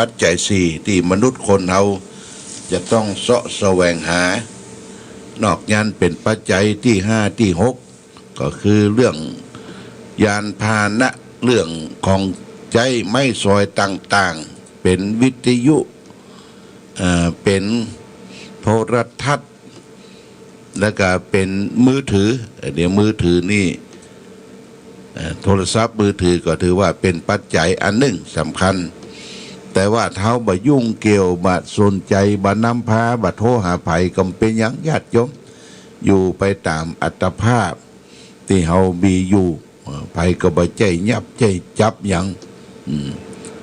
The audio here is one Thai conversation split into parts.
ปัจจัยสี่ที่มนุษย์คนเราจะต้องเสาะแสวงหา นอกนั้นเป็นปัจจัยที่ห้าที่หกก็คือเรื่องยานพาหนะเรื่องของใจไม่ซอยต่างๆเป็นวิทยุเป็นโทรทัศน์แล้วก็เป็นมือถือเดี๋ยวมือถือนี่โทรศัพท์มือถือก็ถือว่าเป็นปัจจัยอันหนึ่งสำคัญแต่ว่าเท้าบ่ยุ่งเกี่ยวบ่สนใจบ่นำพาบ่โทรหาไผก็เป็นหยังญาติโยมอยู่ไปตามอัตภาพที่เฮามีอยู่ไผก็บ่ใจยับใจจับหยัง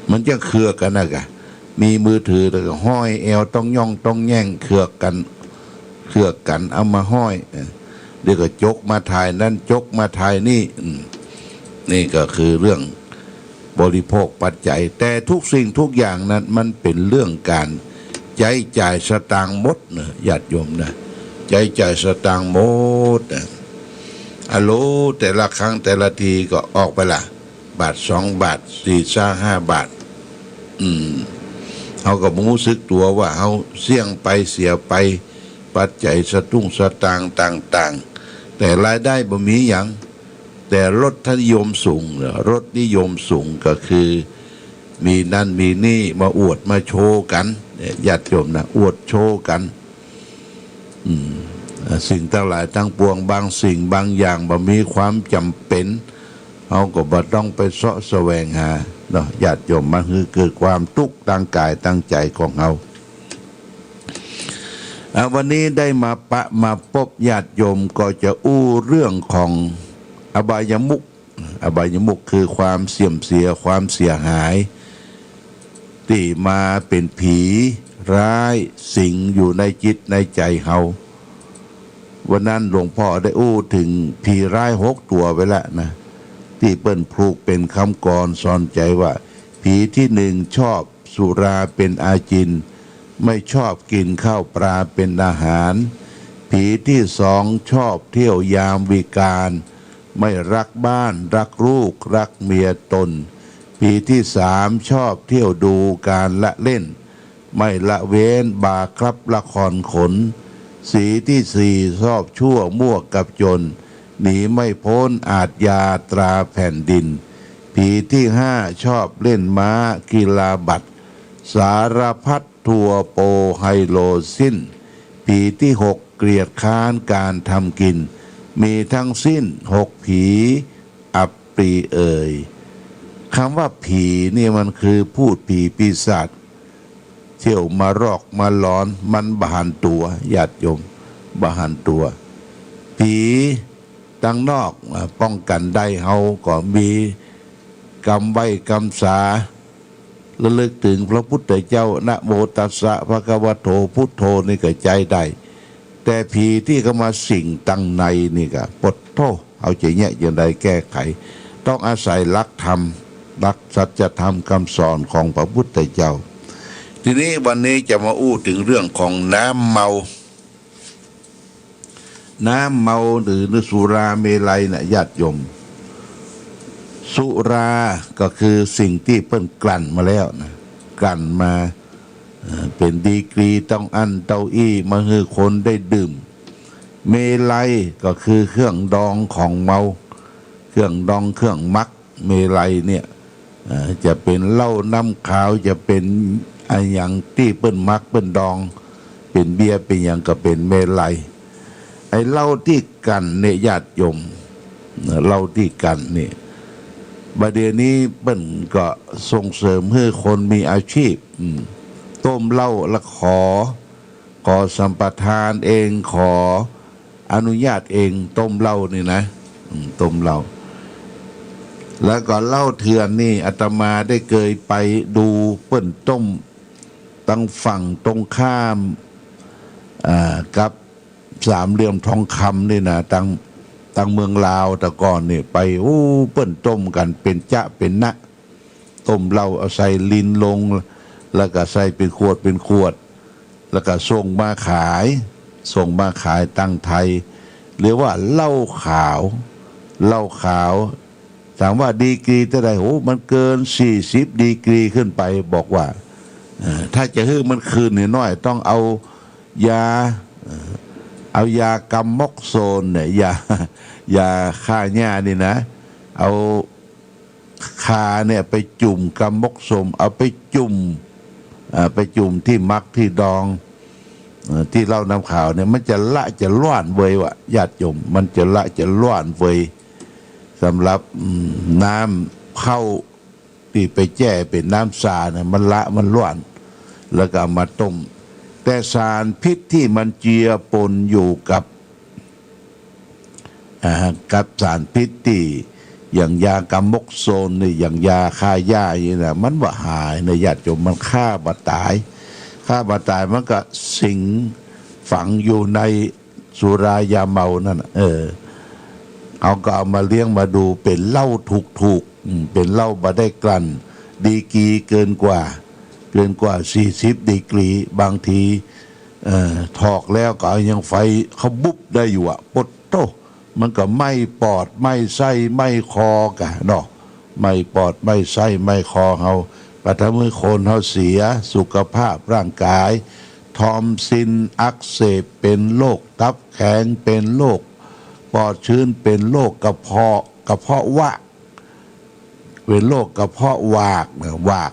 มันจะเคือกกันนะกะมีมือถือแล้วก็ห้อยแอวต้องย่องต้องแย่งเคือกกันเอามาห้อยเดี๋ยวก็จกมาถ่ายนั่นจกมาถ่ายนี่นี่ก็คือเรื่องบริโภคปัจจัยแต่ทุกสิ่งทุกอย่างนั้นมันเป็นเรื่องการใช้จ่ายสตางค์หมดนะญาติโยมนะใช้จ่ายสตางค์หมดนะอะโลแต่ละครั้งแต่ละทีก็ออกไปละบาท2 บาท4 5 บาทเขาก็รู้สึกตัวว่าเขาเสี่ยงไปเสียไปปัจจัยสตุ้งสตางค์ต่างๆแต่รายได้บ่มีอย่างแต่รสนิยมสูงรสนิยมสูงก็คือมีนั่นมีนี่มาอวดมาโชว์กันญาติโยมนะอวดโชว์กันสิ่งทั้งหลายทั้งปวงบางสิ่งบางอย่างบ่มีความจำเป็นเขาก็บ่ต้องไปเสาะแสวงหาเนาะญาติโยมมันคือเกิดความทุกข์ทางกายทางใจของเขาวันนี้ได้มาพบญาติโยมก็จะอู้เรื่องของอบายมุขคือความเสื่อมเสียความเสียหายที่มาเป็นผีร้ายสิงอยู่ในจิตในใจเขาวันนั้นหลวงพ่อได้อู้ถึงผีร้าย6 ตัวไปแล้วนะที่เปิ้นพลูกเป็นคำกรสอนใจว่าผีที่1ชอบสุราเป็นอาจินไม่ชอบกินข้าวปลาเป็นอาหารผีที่2ชอบเที่ยวยามวิกาลไม่รักบ้านรักลูกรักเมียตนผีที่3ชอบเที่ยวดูการละเล่นไม่ละเว้นบาครับละครขนสีที่4ชอบชั่วมั่วกับจนหนีไม่พ้นอาทยาตราแผ่นดินผีที่5ชอบเล่นม้ากีฬาบัตรสารพัดทัวโปไฮโลสิ้นผีที่6เกลียดค้านการทำกินมีทั้งสิ้น6ผีอัปปีเอ่ยคำว่าผีนี่มันคือพูดผีปีศาจเที่ยวมารอกมาหลอนมันบหันตัวญาติโยมบหันตัวผีตั้งนอกป้องกันได้เฮาก็มีกรรมไว้กรรมสาระลึกถึงพระพุทธเจ้านะโมตัสสะภะคะวะโตพุทโธนี่ก็ใจได้แต่ผีที่เข้ามาสิงตั้งในนี่ก็ปดโทเอาใจแยะอย่างใดแก้ไขต้องอาศัยหลักธรรมหลักสัจธรรมคำสอนของพระพุทธเจ้าทีนี้วันนี้จะมาอู้ถึงเรื่องของน้ำเมาหรือสุราเมลัยนะญาติโยมสุราก็คือสิ่งที่เพิ่นกลั่นมาแล้วนะกลั่นมาเป็นดีกรีต้องอั้นเต้าอี้มาให้คนได้ดื่มเมลัยก็คือเครื่องดองของเมาเครื่องดองเครื่องมักเมลัยเนี่ยจะเป็นเหล้าน้ำขาวจะเป็นอย่างที่เปิ้นมักเปิ้นดองเป็นเบียร์เป็นอย่างก็เป็นเมลัยไอ้เหล้าที่กันเนี่ยญาติโยมเหล้าที่กันเนี่ยบัดเดี๋ยวนี้เปิ้นก็ส่งเสริมให้คนมีอาชีพต้มเหล้าและขอสัมปทานเองขออนุญาตเองต้มเหล้านี่นะต้มเหล้าแล้วก็เหล้าเถื่อนนี่อาตมาได้เคยไปดูเปิ้นต้มตั้งฝั่งตรงข้ามกับสามเหลี่ยมทองคำนี่นะตั้งเมืองลาวแต่ก่อนนี่ไปเปิ้นต้มกันเป็นจะเป็นนะต้มเหล้าเอาใส่ลินลงแล้วก็ใส่เป็นขวดแล้วก็ส่งมาขายตั้งไทยหรือว่าเหล้าขาวถามว่าดีกรีเท่าไหร่มันเกิน40 ดีกรีขึ้นไปบอกว่า ถ้าจะให้มันคืนน้อยๆต้องเอายาเอายากำมอกโซนเนี่ยยาฆ่าหญ้านี่นะเอาคาเนี่ยไปจุ่มกำมกสมเอาไปจุ่มที่มักที่ดองที่เล่านำข่าวเนี่ยมันจะล้วนเวยวะญาติโยมมันจะล้วนเวยสำหรับน้ำเข้าที่ไปแจ้เป็นน้ำสาเนี่ยมันล้วนแล้วก็มาต้มแต่สารพิษที่มันเจือปนอยู่กับสารพิษที่อย่างยากำมกโซนนี่อย่างยาฆ่าหญ้าอย่างนี้นะมันว่าหายในญาติโยมมันฆ่าบ่ตายมันก็สิงฝังอยู่ในสุรายาเมานั่นเอาก็เอามาเลี้ยงมาดูเป็นเหล้าถูกเป็นเหล้าบ่ได้กลั่นดีกรีเกินกว่า40 ดีกรีบางทีถอกแล้วก็ยังไฟเขาบุบได้อยู่อะปดโตมันก็ไม่ปอดไม่ไส้ไม่คอกะเนาะไม่ปอดไม่ไส้ไม่คอเฮาปัทมือคนเฮาเสียสุขภาพร่างกายทอมซินอักเสบเป็นโรคตับแข็งเป็นโรคปอดชื้นเป็นโรคกระเพาะวะเป็นโรคกระเพาะวากวา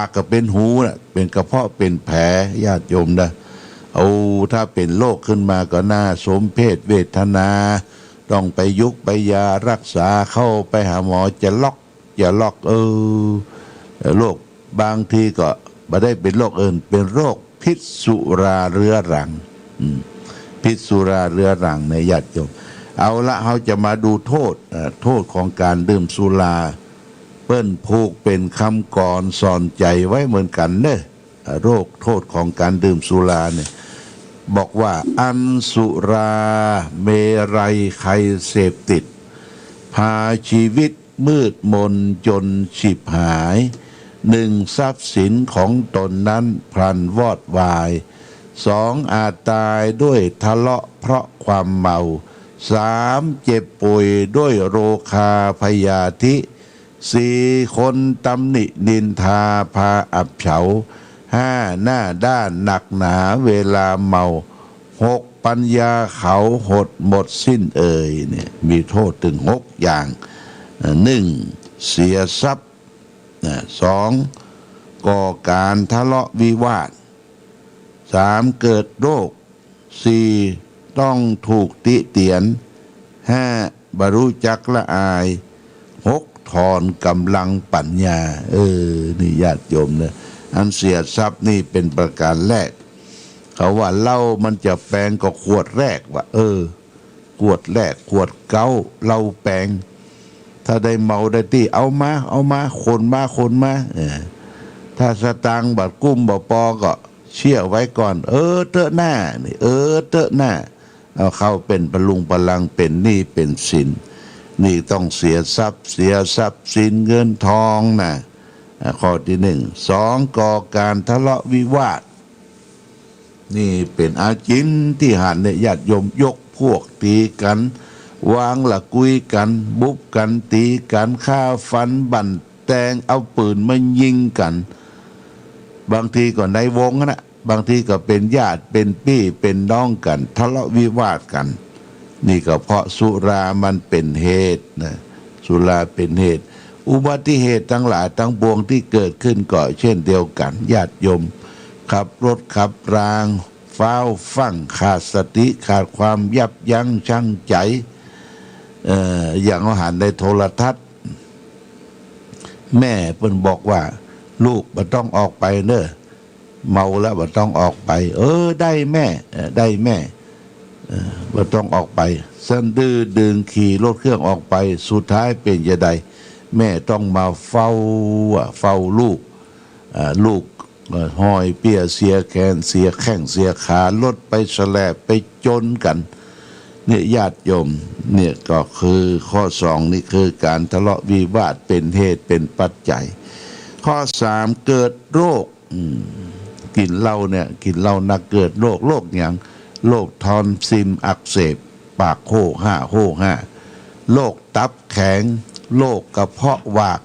กก็เป็นหูนะเป็นกระเพาะเป็นแผลญาติโยมนะเอาถ้าเป็นโรคขึ้นมาก็น่าสมเพชเวทนาต้องไปยุกไปยารักษาเข้าไปหาหมอจะล็อกโรคบางทีก็ไม่ได้เป็นโรคอื่นเป็นโรคพิษสุราเรื้อรังพิษสุราเรื้อรังในญาติโยมเอาละเขาจะมาดูโทษของการดื่มสุราเปิ้นผูกเป็นคำกรสอนใจไว้เหมือนกันเนอะโทษของการดื่มสุราเนี่ยบอกว่าอันสุราเมรัยใครเสพติดพาชีวิตมืดมนจนฉิบหาย1ทรัพย์สินของตนนั้นพลันวอดวาย2อาจตายด้วยทะเลาะเพราะความเมา3เจ็บป่วยด้วยโรคาพยาธิ4คนตำหนินินทาพาอับเฉา5หน้าด้านหนักหนาเวลาเมา6ปัญญาเขาหดหมดสิ้นเนี่ยมีโทษถึง6อย่าง1เสียทรัพย์2ก่อการทะเลาะวิวาท3เกิดโรค4ต้องถูกติเตียน5บรรลุจักละอาย6ถอนกำลังปัญญานี่ญาติโยมเนี่ยอันเสียทรัพย์นี่เป็นประการแรกเขาว่าเหล้ามันจะแปลงก็ขวดแรกว่าขวดแรกขวดเก้าเหล้าแปลงถ้าได้เมาได้ที่เอามาคนมาถ้าสตางค์บัดกุ้มบ่ปอก็เชี่ยไว้ก่อนเตอะหน้านี่เตอะหน้าเอาเข้าเป็นพลุงพลังเป็นหนี้เป็นสินนี่ต้องเสียทรัพย์สินเงินทองนะข้อที่1 2ก่อการทะเลาะวิวาทนี่เป็นอาจินที่หันเนี่ยญาติโยมยกพวกตีกันวางละกุยกันบุบกันตีกันฆ่าฟันบั่นแตงเอาปืนมายิงกันบางทีก็ในวงนะบางทีก็เป็นญาติเป็นพี่เป็นน้องกันทะเลาะวิวาทกันนี่ก็เพราะสุรามันเป็นเหตุนะสุราเป็นเหตุอุบัติเหตุทั้งหลายทั้งปวงที่เกิดขึ้นก็เช่นเดียวกันญาติโยมขับรถขับรางฟ้าวฟั่งขาดสติขาดความยับยั้งชั่งใจอย่างอาหารในโทรทัศน์แม่เพิ่นบอกว่าลูกบ่ต้องออกไปเนอะเมาแล้วบ่ต้องออกไปได้แม่บ่ต้องออกไปสันดื้อดึงขี่รถเครื่องออกไปสุดท้ายเป็นจะใดแม่ต้องมาเฝ้าลูกห้อยเปียเสียแขนเสียแข้งเสียขารถไปแสลบไปจนกันเนี่ยญาติโยมเนี่ยก็คือข้อ2นี่คือการทะเลาะวิวาทเป็นเหตุเป็นปัจจัยข้อ3เกิดโรคกินเหล้านักเกิดโรคอย่างโรคทอนซิลอักเสบปากโห้โรคตับแข็งโรคกระเพาะวาก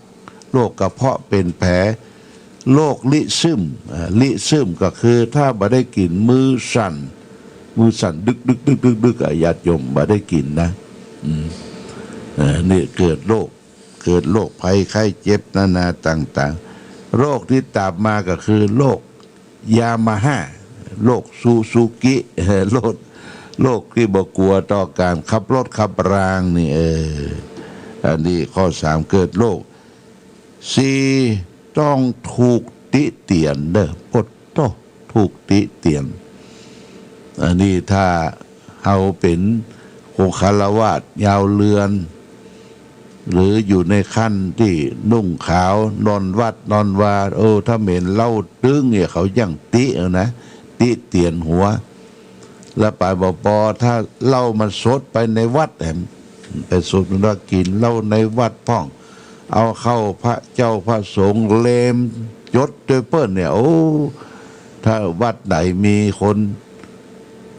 โรคกระเพาะเป็นแผล โรคลิซึมลิซึมก็คือถ้าบ่ได้กินมือสั่นดึกญาติโยมบ่ได้กินนะนี่เกิดโรคภัยไข้เจ็บนานาต่างๆโรคที่ตามมาก็คือโรคยามาฮ่าโรคซูกิโรคที่บ่กลัวต่อการขับรถขับรางนี่อันนี้ข้อ3เกิดโรค4ต้องถูกติเตียนเด้อปดโตถูกติเตียนอันนี้ถ้าเฮาเป็นคงคารวาสยาวเรือนหรืออยู่ในขั้นที่นุ่งขาวนอนวัดนอนวาถ้าเหม็นเหล้าตึ้งเนี่ยเขายังตินะติเตียนหัวแล้วไปปอถ้าเหล้ามันสดไปในวัดแหมไปสดมันว่ากินเหล้าในวัดพ่องเอาเข้าพระเจ้าพระสงฆ์เลมยศด้วยเปิ้นเนี่ยถ้าวัดไหนมีคน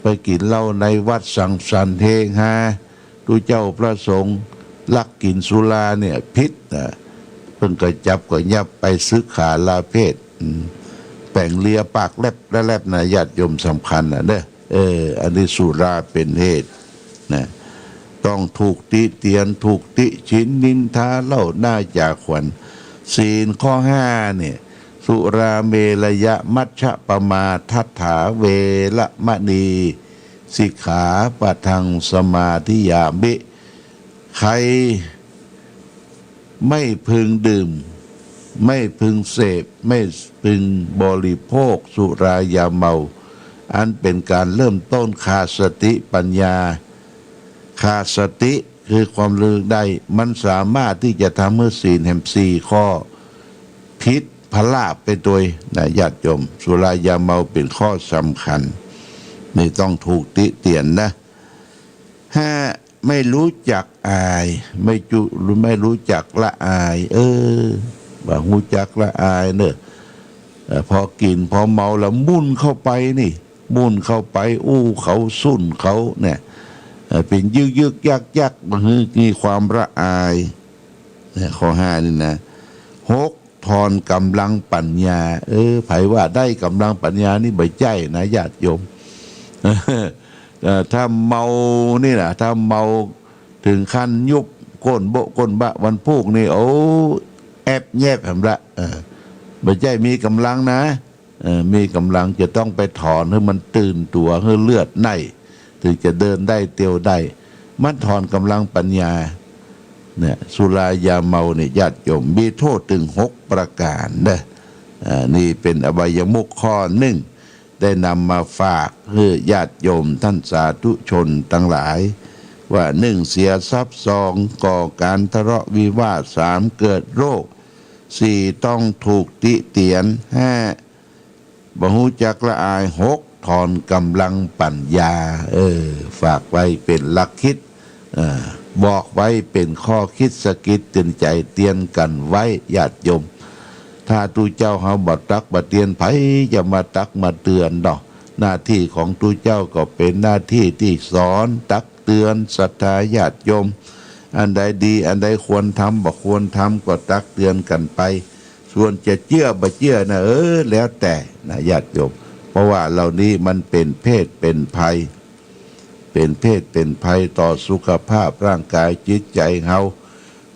ไปกินเหล้าในวัดสังสรรค์เฮฮาดูเจ้าพระสงฆ์ลักกินสุราเนี่ยพิษเพิ่นก็จับก็ยับไปซึกขาลาเพศแป่งเลียปากแลบนะญาติโยมสำคัญนะเด้ออันนี้สุราเป็นเหตุนะต้องถูกติเตียนถูกติชินนินทาเล่าหน้าจากขวัญศีลข้อ5เนี่ยสุราเมรยะมัชฌะปมาทัฏฐาเวระมณีสิกขาปะทังสมาธิยามิใครไม่พึงดื่มไม่พึงเสพไม่พึงบริโภคสุรายาเมาอันเป็นการเริ่มต้นขาดสติปัญญาขาดสติคือความลืมได้มันสามารถที่จะทำให้ศีลแห่ง4ข้อพิษพลาภไปโดยนะญาติโยมสุรายาเมาเป็นข้อสำคัญไม่ต้องถูกติเตียนนะไม่รู้จักอายไม่รู้จักละอายว่ารู้จักละอายเนอะพอกินพอเมาแล้วมุ่นเข้าไปเขาสุ่นเขาเนี่ยเป็นยึกยักมันมีความละอายข้อ5นี่นะ6ถอนกำลังปัญญาไผว่าได้กำลังปัญญานี่บ่ใจนะญาติโยมถ้าเมานี่นะถ้าเมาถึงขั้นยุบก้นโบก้นบะวันพูกนี่แอบแยบแหมละบ่ใจมีกำลังนะมีกำลังจะต้องไปถอนให้มันตื่นตัวให้เลือดในถึงจะเดินได้เตียวได้มันถอนกำลังปัญญาเนี่ยสุรายาเมาเนี่ยญาติโยมมีโทษถึง6ประการนะนี่เป็นอบายมุขข้อ1ได้นำมาฝากให้ญาติโยมท่านสาธุชนทั้งหลายว่า1เสียทรัพย์2ก่อการทะเลาะวิวาท3เกิดโรค4ต้องถูกติเตียน5บ่ฮู้จักละอาย6ถอนกำลังปัญญาฝากไว้เป็นหลักคิดบอกไว้เป็นข้อคิดสะกิดเตือนใจเตือนกันไว้ญาติโยมถ้าตูเจ้าเฮาบ่ตักบ่เตือนไผจะมาตักมาเตือนดอกหน้าที่ของตูเจ้าก็เป็นหน้าที่ที่สอนตักเตือนศรัทธาญาติโยมอันใดดีอันใดควรทำบ่ควรทำก็ตักเตือนกันไปส่วนจะเชื่อบ่เชื่อนะแล้วแต่นะญาติโยมเพราะว่าเหล่านี้มันเป็นเพศเป็นภัยต่อสุขภาพร่างกายจิตใจเฮา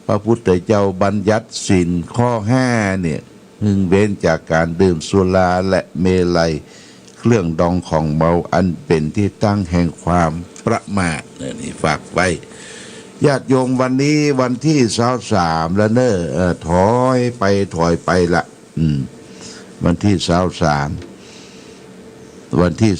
พระพุทธเจ้าบัญญัติศีลข้อ5เนี่ยพึงเว้นจากการดื่มสุราและเมลัยเครื่องดองของเมาอันเป็นที่ตั้งแห่งความประมาทนี่ฝากไว้ญาติโยมวันนี้วันที่23แล้วเนอะถอยไปละวันที่23วันที่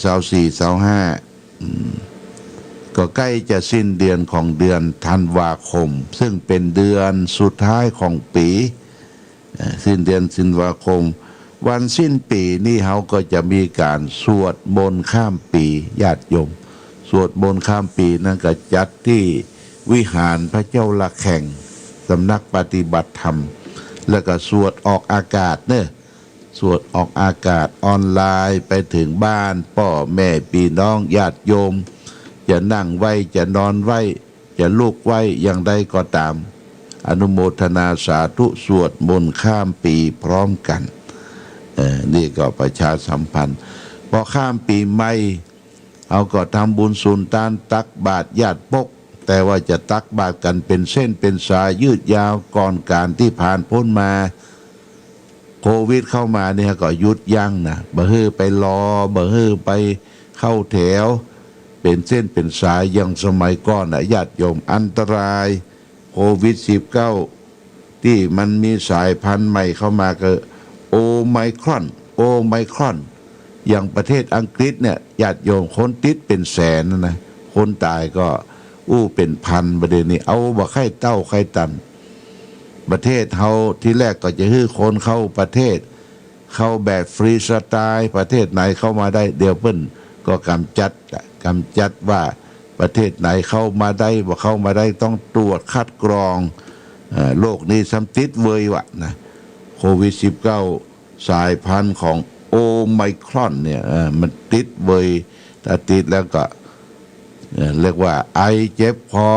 24 25ก็ใกล้จะสิ้นเดือนของเดือนธันวาคมซึ่งเป็นเดือนสุดท้ายของปีสิ้นเดือนธันวาคมวันสิ้นปีนี่เขาก็จะมีการสวดมนต์ข้ามปีญาติโยมสวดมนต์ข้ามปีนั่นก็จัดที่วิหารพระเจ้าละแข่งสำนักปฏิบัติธรรมแล้วก็สวดออกอากาศเนี่ยสวดออกอากาศออนไลน์ไปถึงบ้านพ่อแม่พี่น้องญาติโยมจะนั่งไหวจะนอนไหวจะลุกไหวอย่างใดก็ตามอนุโมทนาสาธุสวดมนต์ข้ามปีพร้อมกัน นี่ก็ประชาสัมพันธ์พอข้ามปีใหม่เอาก็ทำบุญสุนทานตักบาตรญาติปกแต่ว่าจะตักบาตรกันเป็นเส้นเป็นสายยืดยาวก่อนการที่ผ่านพ้นมาโควิดเข้ามาเนี่ยก็หยุดยั้งนะบ่ฮือไปรอบ่ฮือไปเข้าแถวเป็นเส้นเป็นสายอย่างสมัยก่อนนะญาติโยมอันตรายโควิด-19 ที่มันมีสายพันธุ์ใหม่เข้ามาก็โอไมครอนอย่างประเทศอังกฤษเนี่ยญาติโยมคนติดเป็นแสนนะคนตายก็เป็นพันประเด็นนี้เอาบ่ไข้เต้าไข้ตันประเทศเฮาที่แรกก็จะฮื้อคนเข้าประเทศเข้าแบบฟรีสไตล์ประเทศไหนเข้ามาได้เดี๋ยวเพิ่นก็กำจัดว่าประเทศไหนเข้ามาได้บ่เข้ามาได้ต้องตรวจคัดกรองโลกนี้ซ้ำติดเวยวะนะโควิด-19 สายพันธุ์ของโอไมครอนเนี่ยมันติดเวยถ้าติดแล้วก็เรียกว่าไอเจ็บคอ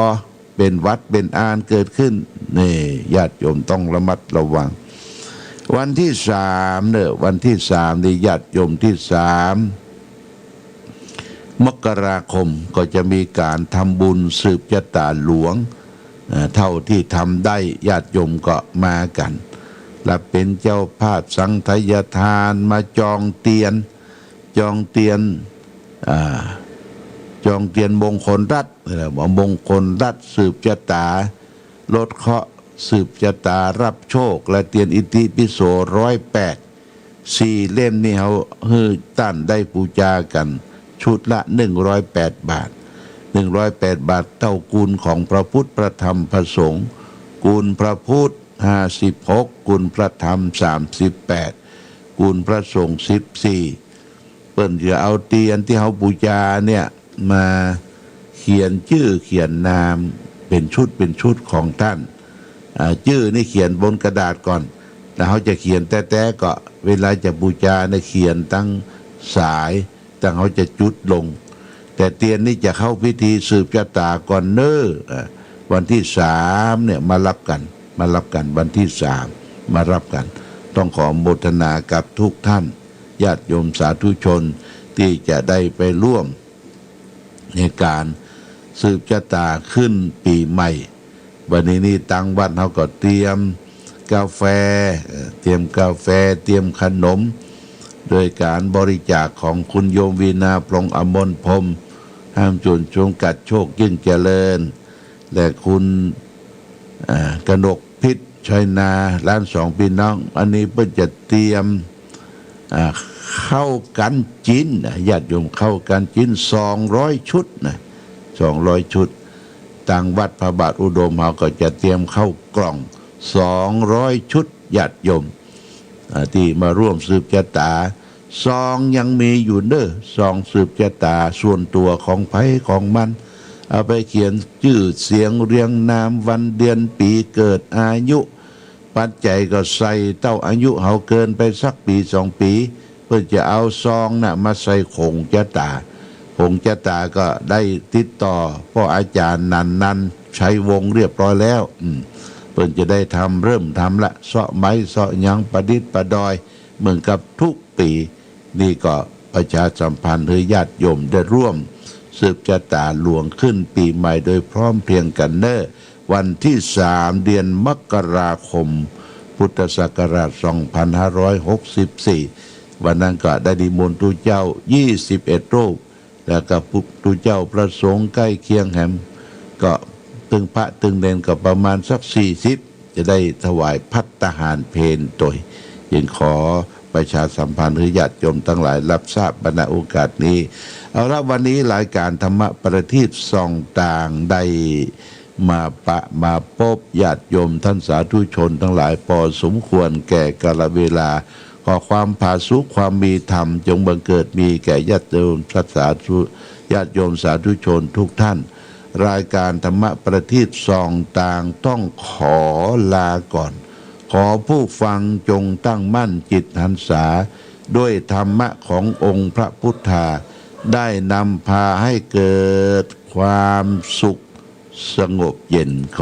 เป็นหวัดเป็นอานเกิดขึ้นนี่ญาติโยมต้องระมัดระวังวันที่3เนี่ยวันที่3นี่ญาติโยมที่3มกราคมก็จะมีการทำบุญสืบชะตาหลวงเท่าที่ทำได้ญาติโยมก็มากันและเป็นเจ้าภาพสังฆทานมาจองเตียนมงคลรัตน์มงคลรัตน์สืบชะตาลดเคราะห์สืบชะตารับโชคและเตียนอิติปิโส108 4 เล่มนี่เขาฮือตั้นได้ปูจากันชุดละ108 บาท108 บาทเท่ากูลของพระพุทธพระธรรมพระสงฆ์กูลพระพุทธ56กูลพระธรรม38กูลพระสงฆ์14เปิ้นจะเอาเตียนที่เขาบูชาเนี่ยมาเขียนชื่อเขียนนามเป็นชุดของท่านชื่อนี่เขียนบนกระดาษก่อนแล้วเขาจะเขียนแต่ก็เวลาจะบูชาเนี่ยเขียนตั้งสายตั้งเขาจะจุดลงแต่เตียนนี่จะเข้าพิธีสืบชะตาก่อนวันที่3เนี่ยมารับกันวันที่3มารับกันต้องขอโมทนากับทุกท่านญาติโยมสาธุชนที่จะได้ไปร่วมในการสืบชะตาขึ้นปีใหม่วันนี้นี่ตังวัดเขาก็เตรียมกาแฟเตรียมขนมโดยการบริจาคของคุณโยมวีนาปลงอมรพรหมห้ามจุนจงกัดโชคยิ่งเจริญและคุณกนกพิษชัยนาร้าน2พี่น้องอันนี้เพิ่งจะเตรียมเข้ากันจิ้นญาติโยมเข้ากันจิ้น200 ชุดนะ200 ชุดทางวัดพระบาทอุดมเขาก็จะเตรียมเข้ากล่อง200 ชุดญาติโยมที่มาร่วมสืบชะตาซองยังมีอยู่ซองสืบชะตาส่วนตัวของไผของมันเอาไปเขียนชื่อเสียงเรียงนามวันเดือนปีเกิดอายุปัจจัยก็ใส่เต้าอายุเขาเกินไปสักปี2 ปีเพื่อจะเอาซองน่ะมาใส่คงชะตาก็ได้ติดต่อพ่ออาจารย์นันชัยวงศ์เรียบร้อยแล้วเพื่อจะได้เริ่มทำละเสาะไม้เสาะยังประดิษฐ์ประดอยเหมือนกับทุกปีนี่ก็ประชาสัมพันธ์ให้ญาติโยมได้ร่วมสืบชะตาหลวงขึ้นปีใหม่โดยพร้อมเพรียงกันวันที่3 เดือนมกราคมพุทธศักราช2564วันนั้นก็ได้นิมนต์ตุเจ้า21 รูปแล้วก็ตุเจ้าประสงค์ใกล้เคียงแหมก็ตึงพระตึงเนนก็ประมาณสัก40จะได้ถวายภัตตาหารเพลโดยยังขอประชาสัมพันธ์ให้ญาติโยมทั้งหลายรับทราบบรรณาโอกาสนี้เอาละวันนี้รายการธรรมะประทีปส่องต่างได้มาพบญาติโยมท่านสาธุชนทั้งหลายพอสมควรแก่กาลเวลาขอความผาสุกความมีธรรมจงบังเกิดมีแก่ญาติโยมสาธุชนทุกท่านรายการธรรมะประทีปส่องต่างต้องขอลาก่อนขอผู้ฟังจงตั้งมั่นจิตหันษาด้วยธรรมะขององค์พระพุทธาได้นำพาให้เกิดความสุขสงบเย็น